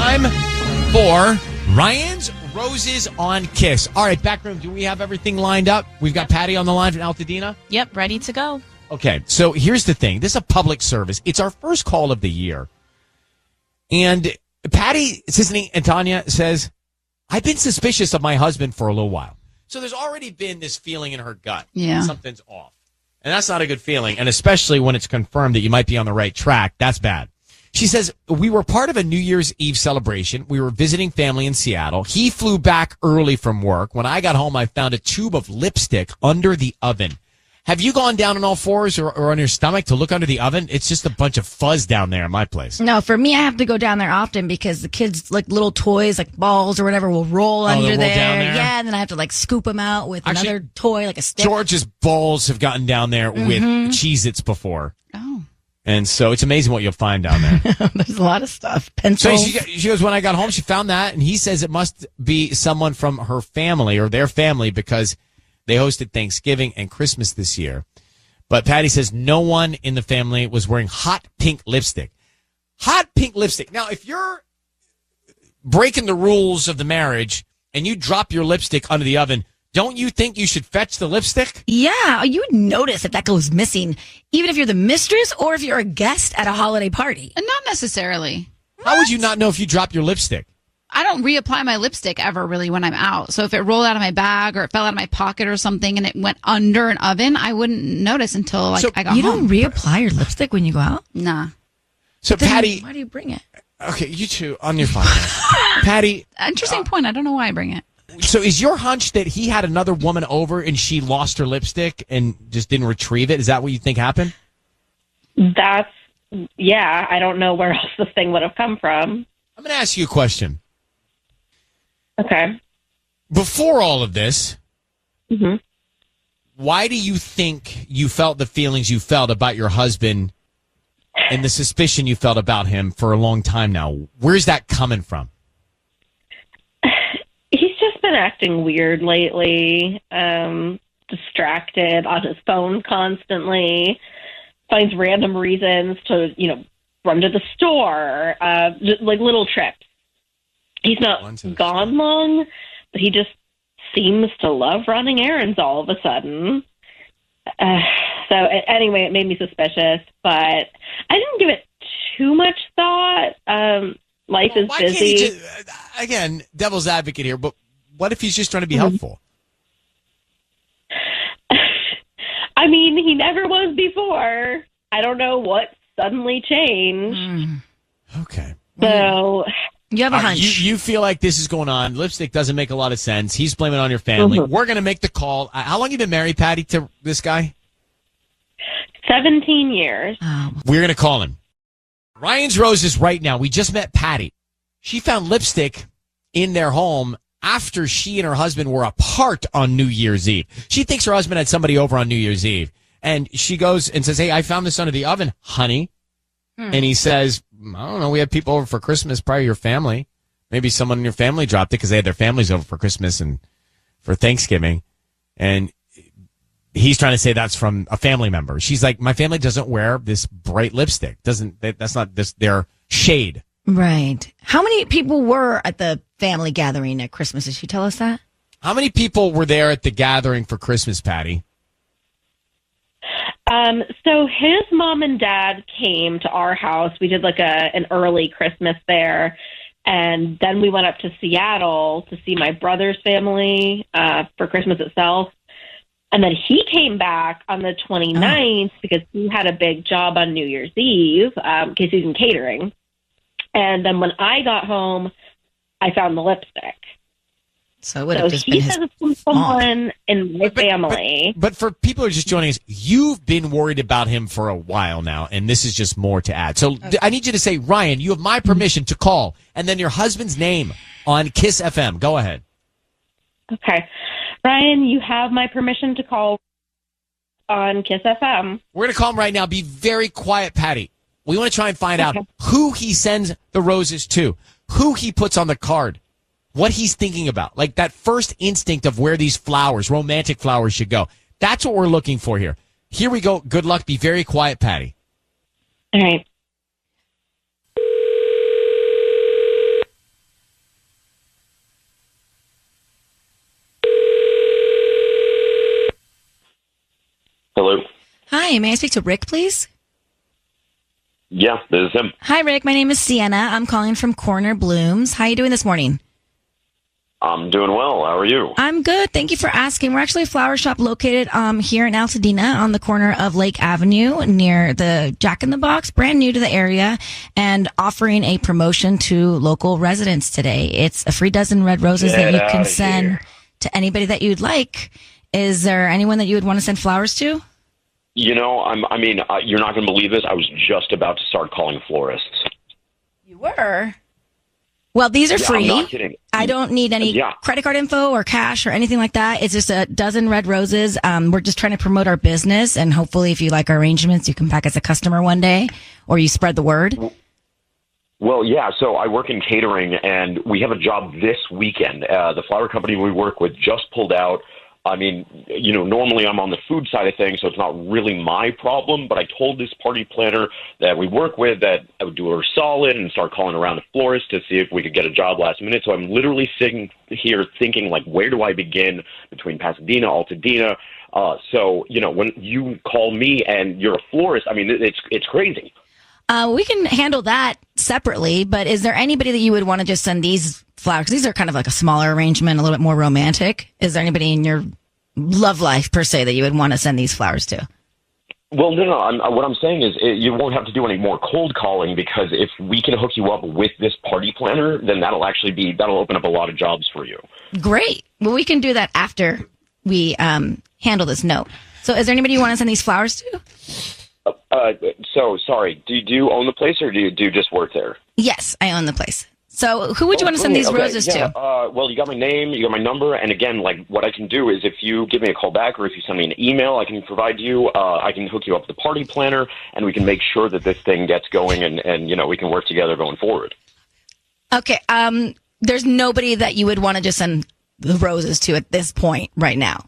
time for Ryan's Roses on Kiss. All right, backroom, do we have everything lined up? We've got Patty on the line from Altadena. Yep, ready to go. Okay, so here's the thing. This is a public service. It's our first call of the year. And Patty, Sisney, and Tanya says, I've been suspicious of my husband for a little while. So there's already been this feeling in her gut. Yeah. Something's off. And that's not a good feeling. And especially when it's confirmed that you might be on the right track, that's bad. She says, we were part of a New Year's Eve celebration. We were visiting family in Seattle. He flew back early from work. When I got home, I found a tube of lipstick under the oven. Have you gone down on all fours or on your stomach to look under the oven? It's just a bunch of fuzz down there in my place. No, for me, I have to go down there often because the kids, like little toys, like balls or whatever, will roll under roll there. down there? Yeah, and then I have to like scoop them out with Actually, another toy, like a stick. George's balls have gotten down there with Cheez-Its before. Oh. And so it's amazing what you'll find down there. There's a lot of stuff. So Pencils. she goes, when I got home, she found that, and he says it must be someone from her family or their family because they hosted Thanksgiving and Christmas this year. But Patty says no one in the family was wearing hot pink lipstick. Hot pink lipstick. Now, if you're breaking the rules of the marriage and you drop your lipstick under the oven, don't you think you should fetch the lipstick? Yeah, you would notice if that goes missing, even if you're the mistress or if you're a guest at a holiday party. Not necessarily. How would you not know if you drop your lipstick? I don't reapply my lipstick ever really when I'm out. So if it rolled out of my bag or it fell out of my pocket or something and it went under an oven, I wouldn't notice until I got home. You don't reapply your lipstick when you go out? Nah. So Then Patty, why do you bring it? okay, you two on your phone. Patty, Interesting point. I don't know why I bring it. so is your hunch that he had another woman over and she lost her lipstick and just didn't retrieve it? Is that what you think happened? Yeah, I don't know where else this thing would have come from. I'm going to ask you a question. Okay. Before all of this, Mm-hmm. why do you think you felt the feelings you felt about your husband and the suspicion you felt about him for a long time now? Where's that coming from? He's just been acting weird lately, distracted on his phone constantly, finds random reasons to, run to the store, just like little trips. He's not gone long, but he just seems to love running errands all of a sudden. So anyway, it made me suspicious, but I didn't give it too much thought. Life is Why busy. can't he again, devil's advocate here, but what if he's just trying to be helpful? I mean, he never was before. I don't know what suddenly changed. Okay. So You have a hunch. You feel like this is going on. Lipstick doesn't make a lot of sense. He's blaming it on your family. We're going to make the call. How long have you been married, Patty, to this guy? 17 years. We're going to call him. Ryan's Roses right now. We just met Patty. She found lipstick in their home after she and her husband were apart on New Year's Eve. She thinks her husband had somebody over on New Year's Eve. And she goes and says, hey, I found this under the oven, honey. And he says, I don't know, we had people over for Christmas, probably your family. Maybe someone in your family dropped it because they had their families over for Christmas and for Thanksgiving. And he's trying to say that's from a family member. She's like, my family doesn't wear this bright lipstick. That's not their shade. Right. How many people were at the family gathering at Christmas? Did she tell us that? How many people were there at the gathering for Christmas, Patty? So his mom and dad came to our house. We did like an early Christmas there. And then we went up to Seattle to see my brother's family for Christmas itself. And then he came back on the 29th because he had a big job on New Year's Eve because he's in catering. And then when I got home, I found the lipstick. So it would have just been he his says it's from someone in my family. But for people who are just joining us, you've been worried about him for a while now, and this is just more to add. So I need you to say, Ryan, you have my permission to call, and then your husband's name on Kiss FM. Go ahead. Okay. Ryan, you have my permission to call on Kiss FM. We're going to call him right now. Be very quiet, Patty. We want to try and find out who he sends the roses to, who he puts on the card, what he's thinking about. Like that first instinct of where these flowers, romantic flowers, should go. That's what we're looking for here. Here we go. Good luck. Be very quiet, Patty. All right. Hi, may I speak to Rick, please? Yeah, this is him. Hi, Rick. My name is Sienna. I'm calling from Corner Blooms. How are you doing this morning? I'm doing well. How are you? I'm good. Thank you for asking. We're actually a flower shop located here in Altadena on the corner of Lake Avenue near the Jack in the Box, brand new to the area, and offering a promotion to local residents today. It's a free dozen red roses that you can send to anybody that you'd like. Is there anyone that you would want to send flowers to? You know, you're not going to believe this. I was just about to start calling florists. You were? Well, these are free. I'm not kidding. I don't need any credit card info or cash or anything like that. It's just a dozen red roses. We're just trying to promote our business, and hopefully if you like our arrangements, you come back as a customer one day, or you spread the word. Well, yeah, so I work in catering, and we have a job this weekend. The flower company we work with just pulled out. I mean, you know, normally I'm on the food side of things, so it's not really my problem, but I told this party planner that we work with that I would do her solid and start calling around the florists to see if we could get a job last minute. So I'm literally sitting here thinking, like, where do I begin between Pasadena, Altadena? So, you know, when you call me and you're a florist, I mean, it's crazy. We can handle that separately, but is there anybody that you would want to just send these flowers? These are kind of like a smaller arrangement, a little bit more romantic. Is there anybody in your love life, per se, that you would want to send these flowers to? Well, no. What I'm saying is you won't have to do any more cold calling, because if we can hook you up with this party planner, then that'll open up a lot of jobs for you. Great. Well, we can do that after we handle this note. So is there anybody you want to send these flowers to? So, sorry, do you own the place, or do you just work there? Yes, I own the place. So who would you want to send these roses to? Well, you got my name, you got my number, and again, like, what I can do is if you give me a call back or if you send me an email, I can provide you, I can hook you up with the party planner, and we can make sure that this thing gets going, and you know, we can work together going forward. Okay, there's nobody that you would want to just send the roses to at this point right now?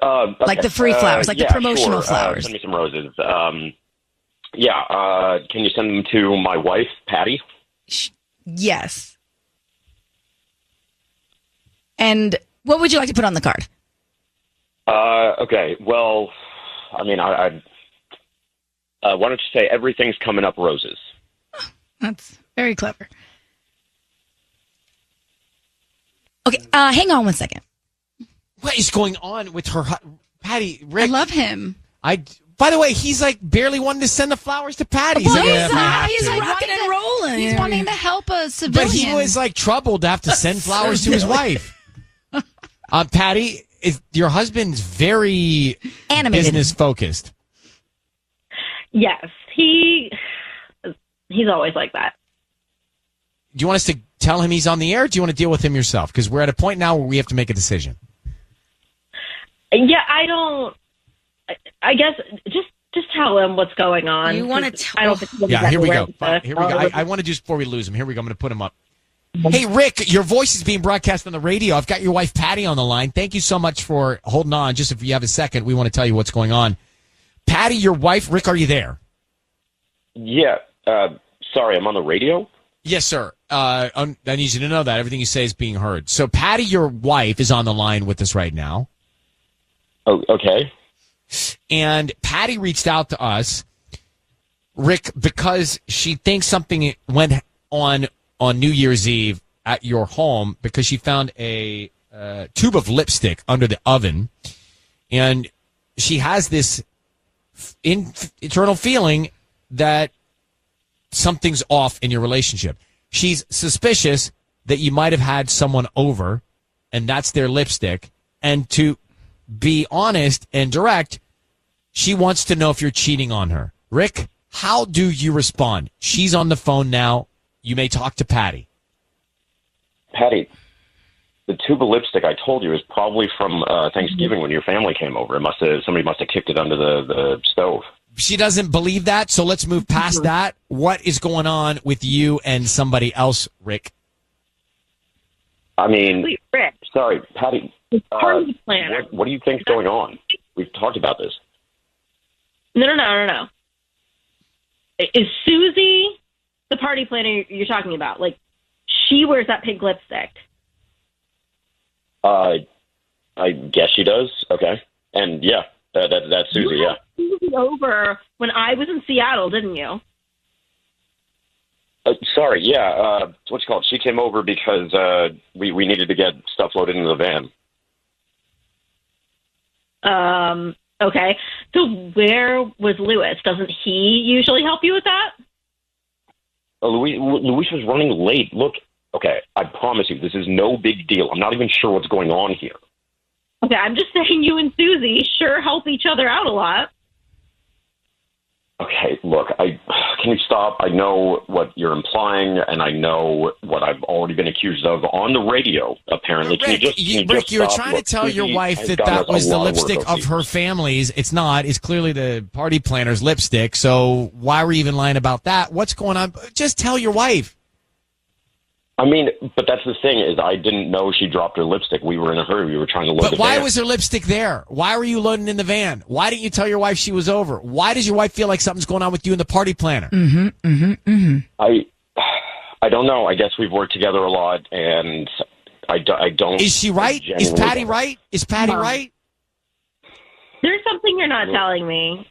Okay. Like the free flowers, like the promotional flowers. Send me some roses. Can you send them to my wife, Patty? Yes. And what would you like to put on the card? Okay. Well, I mean, why don't you say everything's coming up roses? That's very clever. Okay, hang on one second. What is going on with her, Patty? Rick, I love him. By the way, he's like barely wanting to send the flowers to Patty. Well, he's rocking and rolling. He's wanting to help a civilian. But he was like troubled to have to send flowers to his wife. Patty, your husband's very animated, business focused. Yes, he's always like that. Do you want us to tell him he's on the air, or do you want to deal with him yourself? Because we're at a point now where we have to make a decision. Yeah, I guess just tell him what's going on. You want to tell? I don't think here we go. Here we go. I want to do this before we lose him. Here we go. I'm going to put him up. Hey, Rick, your voice is being broadcast on the radio. I've got your wife, Patty, on the line. Thank you so much for holding on. Just if you have a second, we want to tell you what's going on. Patty, your wife, Rick, are you there? Yeah. Sorry, I'm on the radio? Yes, sir. I need you to know that everything you say is being heard. So Patty, your wife, is on the line with us right now. Oh, okay. And Patty reached out to us, Rick, because she thinks something went on New Year's Eve at your home because she found a tube of lipstick under the oven. And she has this internal feeling that something's off in your relationship. She's suspicious that you might have had someone over, and that's their lipstick. And to be honest and direct, she wants to know if you're cheating on her. Rick, how do you respond? She's on the phone now. You may talk to Patty. Patty, the tube of lipstick I told you is probably from Thanksgiving when your family came over. Somebody must have kicked it under the stove. She doesn't believe that, so let's move past that. What is going on with you and somebody else, Rick? I mean, Wait, Rick. Sorry, Patty. Party planner. What do you think's going on? We've talked about this. No. Is Susie the party planner you're talking about? Like, she wears that pink lipstick. I guess she does. Okay. And yeah, that's Susie, yeah. Susie over when I was in Seattle, didn't you? Sorry, yeah. What's it called? She came over because we needed to get stuff loaded into the van. Okay. So where was Lewis? Doesn't he usually help you with that? Luis was running late. Look, okay, I promise you, this is no big deal. I'm not even sure what's going on here. Okay, I'm just saying you and Susie sure help each other out a lot. Okay, look, can you stop? I know what you're implying, and I know what I've already been accused of on the radio, apparently. Rick, you're trying to tell your wife that was the lipstick of her family's. It's not. It's clearly the party planner's lipstick. So why were you even lying about that? What's going on? Just tell your wife. I mean, but that's the thing is I didn't know she dropped her lipstick. We were in a hurry. We were trying to load the van. But why was her lipstick there? Why were you loading in the van? Why didn't you tell your wife she was over? Why does your wife feel like something's going on with you and the party planner? I don't know. I guess we've worked together a lot, and I don't. Is she right? Is Patty right? Is Patty right? There's something you're not telling me.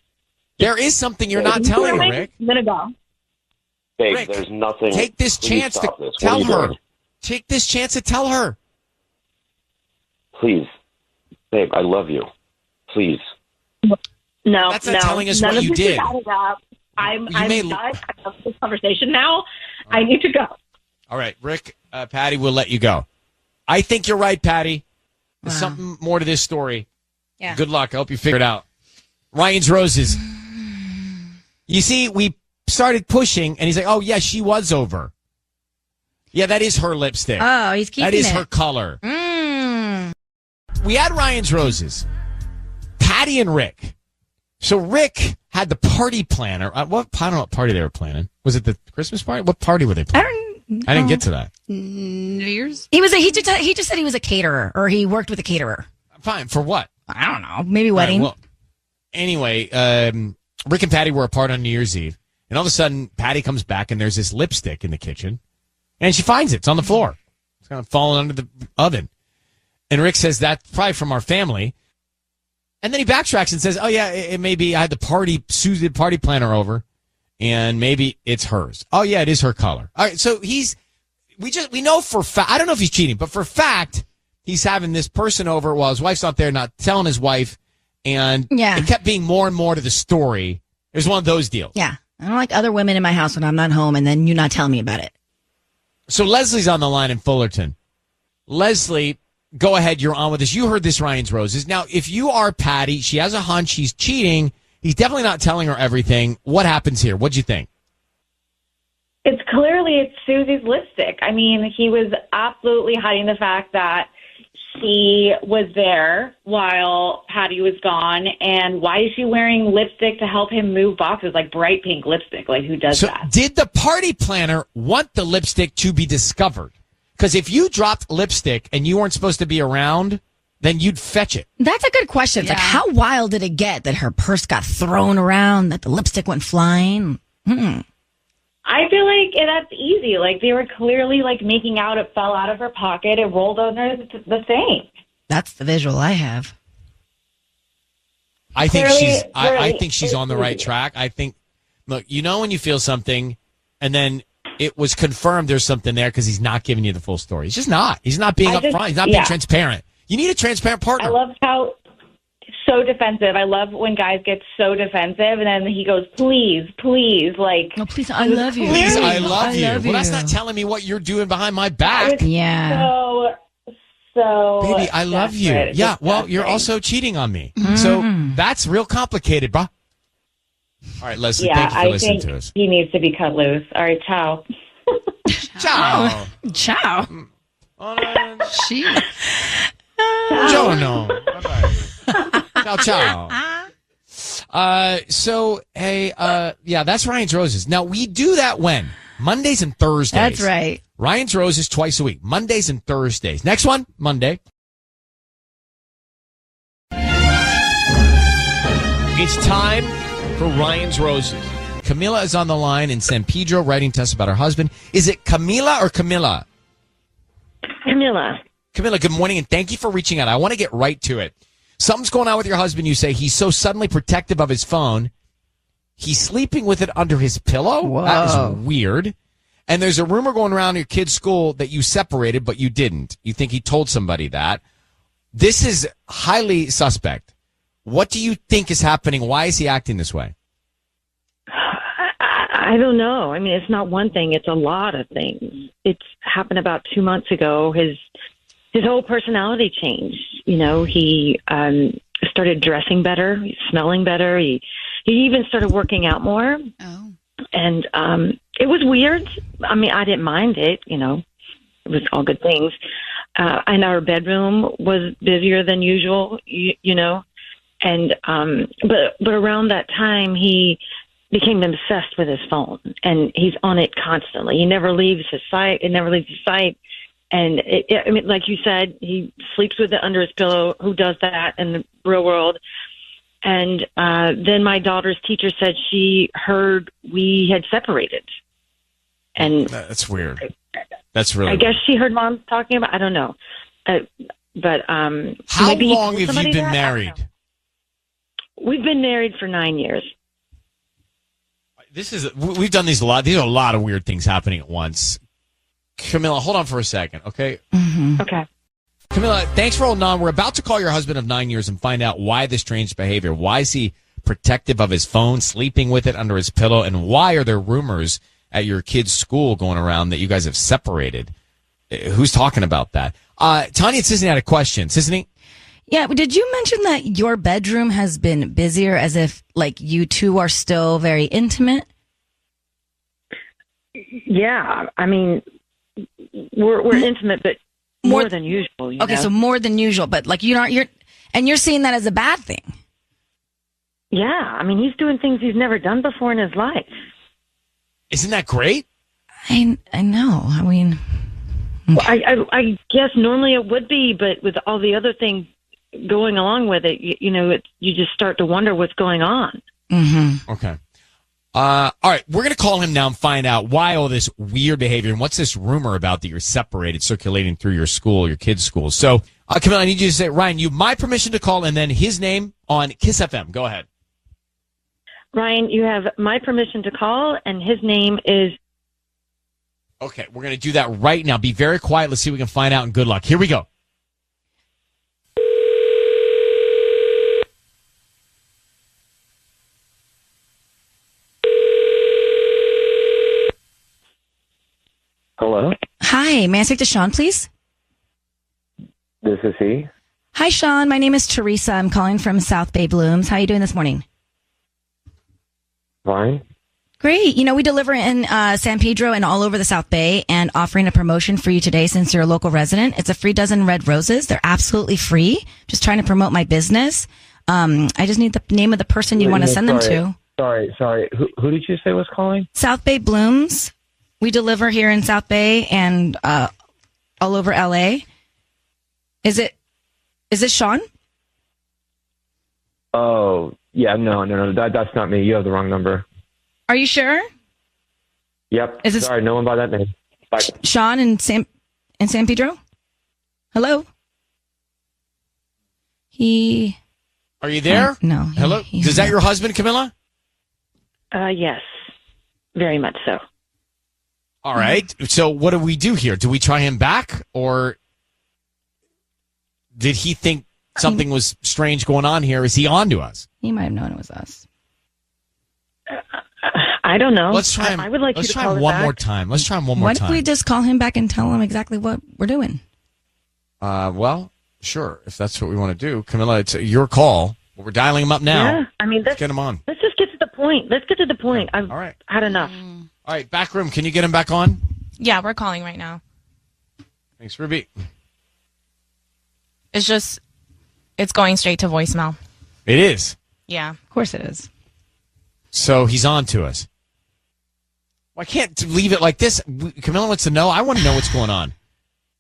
There is something you're not telling me, Rick. I'm going to go. Babe, Rick, there's nothing. Take this chance to tell her. Take this chance to tell her. Please. Babe, I love you. Please. No, that's not telling us what you did. I'm done. I have this conversation now. I need to go. All right, Rick, Patty, we'll let you go. I think you're right, Patty. There's something more to this story. Yeah. Good luck. I hope you figure it out. Ryan's Roses. You see, we started pushing, and he's like, oh, yeah, she was over. Yeah, that is her lipstick. Oh, he's keeping it. That is her color. We had Ryan's Roses. Patty and Rick. So Rick had the party planner. I don't know what party they were planning. Was it the Christmas party? What party were they planning? I didn't get to that. New Year's? He just said he was a caterer, or he worked with a caterer. Fine. For what? I don't know. Maybe wedding. Right, well, anyway, Rick and Patty were apart on New Year's Eve. And all of a sudden, Patty comes back, and there's this lipstick in the kitchen. And she finds it. It's on the floor. It's kind of falling under the oven. And Rick says, that's probably from our family. And then he backtracks and says, oh, yeah, it may be. I had Susie, the party planner over, and maybe it's hers. Oh, yeah, it is her color. All right, so we know for fact, I don't know if he's cheating, but for fact, he's having this person over while his wife's not there, not telling his wife. And it kept being more and more to the story. It was one of those deals. Yeah. I don't like other women in my house when I'm not home, and then you not telling me about it. So Leslie's on the line in Fullerton. Leslie, go ahead. You're on with us. You heard this, Ryan's Roses. Now, if you are Patty, she has a hunch he's cheating. He's definitely not telling her everything. What happens here? What'd you think? It's Susie's lipstick. I mean, he was absolutely hiding the fact that she was there while Patty was gone. And why is she wearing lipstick to help him move boxes, like bright pink lipstick? Like, who does that? Did the party planner want the lipstick to be discovered? Because if you dropped lipstick and you weren't supposed to be around, then you'd fetch it. That's a good question. It's like, how wild did it get that her purse got thrown around, that the lipstick went flying? I feel like that's easy. Like, they were clearly, like, making out. It fell out of her pocket. It rolled under the thing. That's the visual I have. I think she's on the right track. I think, look, you know when you feel something and then it was confirmed there's something there because he's not giving you the full story. He's just not. He's not being upfront. He's not being transparent. You need a transparent partner. I love how so defensive. I love when guys get so defensive and then he goes, please, like. No, please, I love you. Please, I love you. Well, that's not telling me what you're doing behind my back. Yeah. So baby, I love you. Yeah, well, you're also cheating on me. So that's real complicated, bro. All right, Leslie, thank you for listening to us. He needs to be cut loose. All right, ciao. Ciao. Ciao. She. Ciao, no. Bye-bye. Ciao, ciao. So, hey, that's Ryan's Roses. Now, we do that when? Mondays and Thursdays. That's right. Ryan's Roses twice a week. Mondays and Thursdays. Next one, Monday. It's time for Ryan's Roses. Camila is on the line in San Pedro writing to us about her husband. Is it Camila or Camilla? Camilla. Camilla, good morning, and thank you for reaching out. I want to get right to it. Something's going on with your husband. You say he's so suddenly protective of his phone. He's sleeping with it under his pillow. Whoa. That is weird. And there's a rumor going around your kid's school that you separated, but you didn't. You think he told somebody that. This is highly suspect. What do you think is happening? Why is he acting this way? I don't know. I mean, it's not one thing. It's a lot of things. It's happened about 2 months ago. His whole personality changed. You know, he started dressing better, smelling better. He even started working out more. Oh. And it was weird. I mean, I didn't mind it. You know, it was all good things. And our bedroom was busier than usual. You know, and but around that time he became obsessed with his phone, and he's on it constantly. He never leaves his sight. It never leaves his sight. And I mean, like you said, he sleeps with it under his pillow. Who does that in the real world? And then my daughter's teacher said she heard we had separated. And That's weird. That's really I guess she heard mom talking about. I don't know. But How maybe he long told have you somebody been that? I don't married? know. We've been married for 9 years. We've done these a lot. These are a lot of weird things happening at once. Camilla, hold on for a second, okay? Okay. Camilla, thanks for holding on. We're about to call your husband of 9 years and find out why this strange behavior. Why is he protective of his phone, sleeping with it under his pillow, and why are there rumors at your kid's school going around that you guys have separated? Who's talking about that? Tanya and Sisney had a question. Sisney? Yeah, did you mention that your bedroom has been busier, as if like you two are still very intimate? Yeah, I mean, we're intimate, but more than usual. You Okay, know? so more than usual, but like you're seeing that as a bad thing. Yeah, I mean, he's doing things he's never done before in his life. Isn't that great? I know. I mean, Well, I guess normally it would be, but with all the other things going along with it, you know, you just start to wonder what's going on. Okay. All right, we're going to call him now and find out why all this weird behavior and what's this rumor about that you're separated circulating through your school, your kid's school. So, Camilla, I need you to say, Ryan, you have my permission to call and then his name on Kiss FM. Go ahead. Ryan, you have my permission to call, and his name is... Okay, we're going to do that right now. Be very quiet. Let's see if we can find out, and good luck. Here we go. Hello, hi, may I speak to Sean, please? this is he. Hi, Sean. My name is Teresa. I'm calling from South Bay Blooms. How are you doing this morning? Fine. Great. You know, we deliver in San Pedro and all over the South Bay, and offering a promotion for you today since you're a local resident. It's a free dozen red roses. They're absolutely free. Just trying to promote my business. I just need the name of the person you want to send them to. Sorry. Who did you say was calling? South Bay Blooms. We deliver here in South Bay and all over LA. Is it Sean? Oh, yeah, no. That's not me. You have the wrong number. Are you sure? Yep. Is this- Sorry, no one by that name. Bye. Sean in San Pedro? Hello? Are you there? No. Hello? Is that your husband, Camilla? Yes, very much so. All right. So what do we do here? Do we try him back, or did he think something was strange going on here? Is he on to us? He might have known it was us. I don't know. Let's try him. I would like let's you to try call him him one back. more time. Let's try him one more What time. if we just call him back and tell him exactly what we're doing? Well, sure. If that's what we want to do, Camilla, it's your call. We're dialing him up now. Yeah, I mean, Let's get him on. let's just get to the point. Let's get to the point. I've All right. had enough. All right. Back room. Can you get him back on? Yeah, we're calling right now. Thanks, Ruby. It's going straight to voicemail. It is. Yeah. Of course it is. So he's on to us. Well, I can't leave it like this. Camilla wants to know. I want to know what's going on.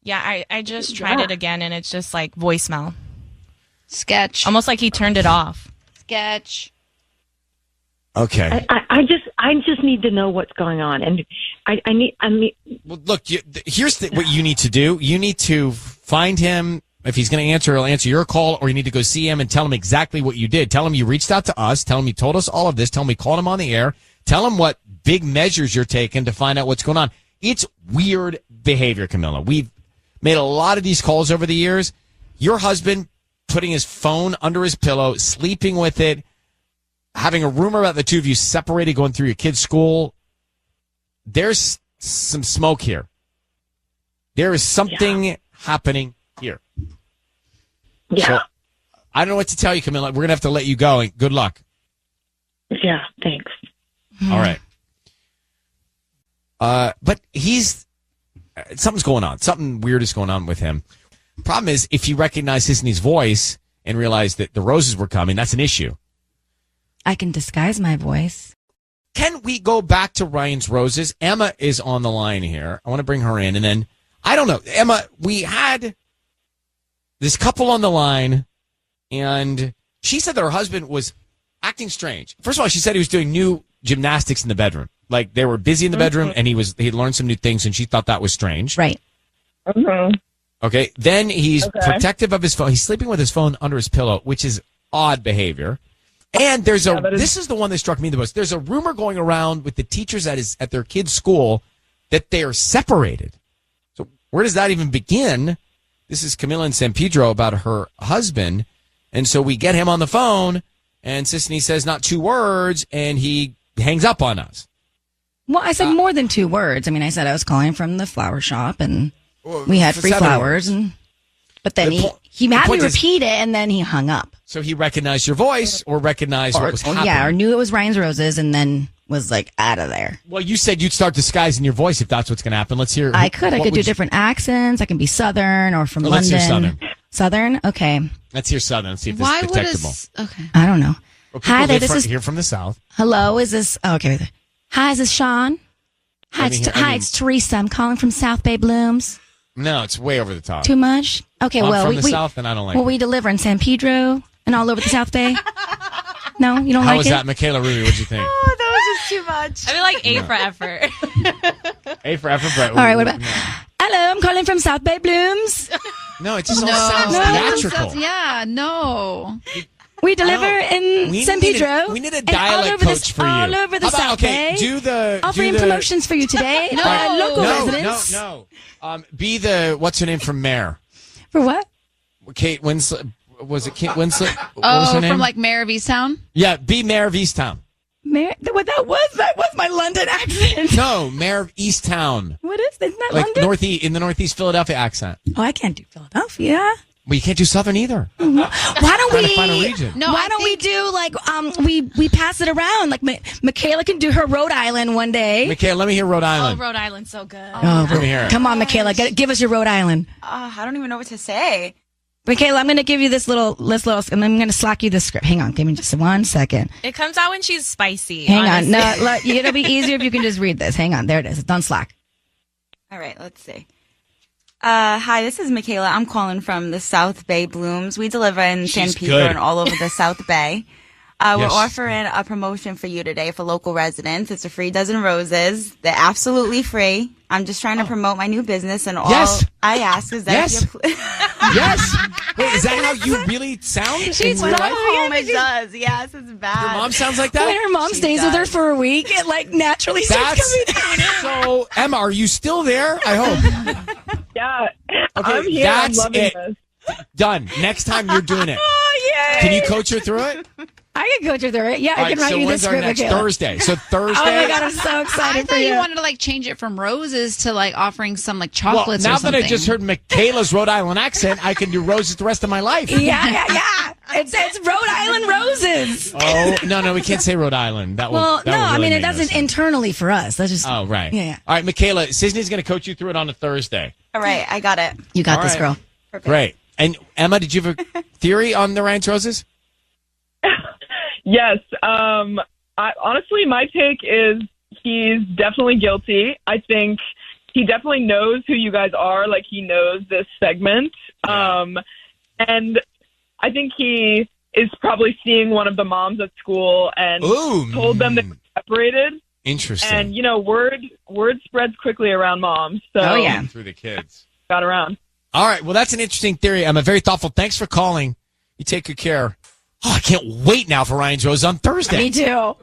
Yeah, I just tried it again, and it's just like voicemail. Sketch. Almost like he turned it off. Sketch. Okay. I just need to know what's going on, and I mean, Well, look, here's what you need to do. You need to find him If he's going to answer, he'll answer your call, or you need to go see him and tell him exactly what you did. Tell him you reached out to us. Tell him you told us all of this. Tell him we called him on the air. Tell him what big measures you're taking to find out what's going on. It's weird behavior, Camilla. We've made a lot of these calls over the years. Your husband putting his phone under his pillow, sleeping with it, having a rumor about the two of you separated, going through your kid's school. There's some smoke here. There is something happening here. Yeah. So, I don't know what to tell you, Camilla. We're going to have to let you go. And good luck. Yeah, thanks. All right. But something's going on. Something weird is going on with him. Problem is, if you recognize Sisney's voice and realize that the roses were coming, that's an issue. I can disguise my voice. Can we go back to Ryan's Roses? Emma is on the line here. I want to bring her in. And then, I don't know. Emma, we had this couple on the line, and she said that her husband was acting strange. First of all, she said he was doing new gymnastics in the bedroom. Like, they were busy in the bedroom, and he learned some new things, and she thought that was strange. Right. Mm-hmm. Okay. Then he's protective of his phone. He's sleeping with his phone under his pillow, which is odd behavior. And this is the one that struck me the most. There's a rumor going around with the teachers at their kids' school that they are separated. So where does that even begin? This is Camilla in San Pedro about her husband. And so we get him on the phone, and Sisney says not 2 words, and he hangs up on us. Well, I said more than 2 words. I mean, I said I was calling from the flower shop, and we had free flowers. But then he had me repeat it, and then he hung up. So he recognized your voice or recognized what was happening? Yeah, or knew it was Ryan's Roses, and then was like out of there. Well, you said you'd start disguising your voice if that's what's going to happen. Let's hear. I could do different accents. I can be Southern or from London. Let's hear Southern. Southern? Okay. Let's hear Southern. Let's see if this is detectable. Okay. I don't know. Well, Hi there, this is here from the South. Hello, is this? Oh, okay. Hi, is this Sean? Hi, it's Teresa. I'm calling from South Bay Blooms. No, it's way over the top. Too much? Okay, I'm well, from the South, and I don't like it. we deliver in San Pedro and all over the South Bay. No, you don't How like was it? that, Michaela Ruby? What'd you think? Oh, that was just too much. I mean, like A for effort. A for effort, but all right, what about? Hello, I'm calling from South Bay Blooms. No, it just all sounds theatrical. Yeah, no. We deliver in San Pedro. We need a dialect coach for you. All over the South Bay. Offering promotions for you today. Local residents. No. Be the, what's her name from Mare? For what? Kate Winslet. Was it Kate Winslet? What was her name? From like Mayor of Easttown? Yeah, be Mayor of Easttown. That was my London accent. No, Mayor of Easttown. What is this? Not like London? in the Northeast Philadelphia accent. Oh, I can't do Philadelphia. Well, you can't do Southern either. Why don't we find a region. No, why don't we do like we pass it around? Like Michaela can do her Rhode Island one day. Michaela, let me hear Rhode Island. Oh, Rhode Island's so good. Let me hear it. Come on, Michaela, give us your Rhode Island. I don't even know what to say. Michaela, I'm going to give you this little, and I'm going to slack you the script. Hang on, give me just 1 second. It comes out when she's spicy. Hang honestly. on, no, it'll be easier if you can just read this. Hang on, there it is. Don't slack. All right, let's see. Hi, this is Michaela. I'm calling from the South Bay Blooms. We deliver in San Pedro and all over the South Bay. We're offering a promotion for you today for local residents. It's a free dozen roses. They're absolutely free. I'm just trying to promote my new business, and all I ask is that Yes. Wait, is that how you really sound? She's in real life? home. It does. Yes, it's bad. Your mom sounds like that? When her mom stays with her for a week, it like naturally starts coming out. So, Emma, are you still there? I hope. Yeah. Okay, I'm here. that's I'm loving it. this. Done. Next time you're doing it. Oh, yay. Can you coach her through it? I can coach her through it. Yeah, All I can right, write so you the when's our script, next Michaela. Thursday? So Thursday. Oh my God, I'm so excited I for thought you. you wanted to like change it from roses to like offering some like Well, chocolates now or something. that I just heard Michaela's Rhode Island accent, I can do roses the rest of my life. Yeah. It's Rhode Island roses. Oh, no, we can't say Rhode Island. That will. Well, that will no, I really mean, it make no doesn't sense. internally for us. That's just. Oh, right. Yeah. All right, Michaela, Sisney's going to coach you through it on a Thursday. All right, I got it. You got All this, right. girl. Perfect. Great. And Emma, did you have a theory on the Ryan's Roses? Yes. Honestly, my take is he's definitely guilty. I think he definitely knows who you guys are. Like, he knows this segment. And I think he is probably seeing one of the moms at school and told them that they're separated. Interesting. And, word spreads quickly around moms. So Oh, yeah. Through the kids. Got around. All right. Well, that's an interesting theory. I'm very thoughtful. Thanks for calling. You take good care. Oh, I can't wait now for Ryan's Rose on Thursday. Me too.